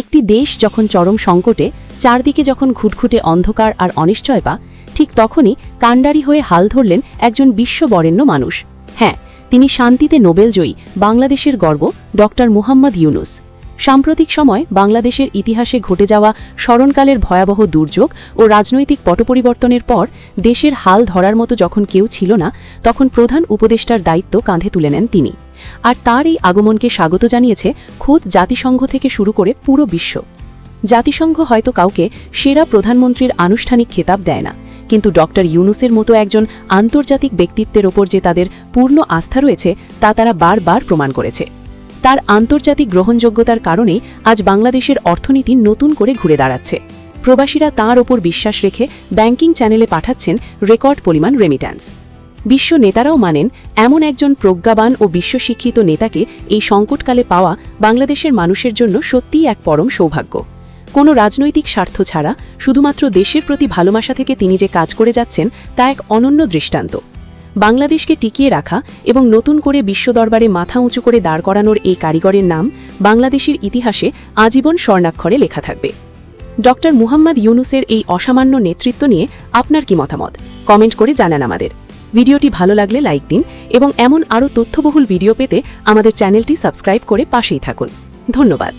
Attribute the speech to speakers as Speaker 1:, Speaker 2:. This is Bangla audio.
Speaker 1: একটি দেশ যখন চরম সংকটে, চারদিকে যখন ঘুটঘুটে অন্ধকার আর অনিশ্চয়তা, ঠিক তখনই কাণ্ডারি হয়ে হাল ধরলেন একজন বিশ্ববরেণ্য মানুষ। হ্যাঁ, তিনি শান্তিতে নোবেলজয়ী, বাংলাদেশের গর্ব ডক্টর মুহাম্মদ ইউনুস। সাম্প্রতিক সময় বাংলাদেশের ইতিহাসে ঘটে যাওয়া স্মরণকালের ভয়াবহ দুর্যোগ ও রাজনৈতিক পটপরিবর্তনের পর দেশের হাল ধরার মতো যখন কেউ ছিল না, তখন প্রধান উপদেষ্টার দায়িত্ব কাঁধে তুলে নেন তিনি। আর তার এই আগমনকে স্বাগত জানিয়েছে খোদ জাতিসংঘ থেকে শুরু করে পুরো বিশ্ব। জাতিসংঘ হয়তো কাউকে সেরা প্রধানমন্ত্রীর আনুষ্ঠানিক খেতাব দেয় না, কিন্তু ডক্টর ইউনুসের মতো একজন আন্তর্জাতিক ব্যক্তিত্বের ওপর যে তাদের পূর্ণ আস্থা রয়েছে তা তারা বারবার প্রমাণ করেছে। তার আন্তর্জাতিক গ্রহণযোগ্যতার কারণেই আজ বাংলাদেশের অর্থনীতি নতুন করে ঘুরে দাঁড়াচ্ছে। প্রবাসীরা তাঁর ওপর বিশ্বাস রেখে ব্যাংকিং চ্যানেলে পাঠাচ্ছেন রেকর্ড পরিমাণ রেমিট্যান্স। বিশ্ব নেতারাও মানেন, এমন একজন প্রজ্ঞাবান ও বিশ্বশিক্ষিত নেতাকে এই সংকটকালে পাওয়া বাংলাদেশের মানুষের জন্য সত্যিই এক পরম সৌভাগ্য। কোনো রাজনৈতিক স্বার্থ ছাড়া শুধুমাত্র দেশের প্রতি ভালোবাসা থেকে তিনি যে কাজ করে যাচ্ছেন তা এক অনন্য দৃষ্টান্ত। বাংলাদেশকে টিকিয়ে রাখা এবং নতুন করে বিশ্ব দরবারে মাথা উঁচু করে দাঁড় করানোর এই কারিগরের নাম বাংলাদেশের ইতিহাসে আজীবন স্বর্ণাক্ষরে লেখা থাকবে। ডক্টর মুহাম্মদ ইউনুসের এই অসামান্য নেতৃত্ব নিয়ে আপনার কি মতামত? কমেন্ট করে জানান আমাদের। ভিডিওটি ভালো লাগলে লাইক দিন এবং এমন আরও তথ্যবহুল ভিডিও পেতে আমাদের চ্যানেলটি সাবস্ক্রাইব করে পাশেই থাকুন। ধন্যবাদ।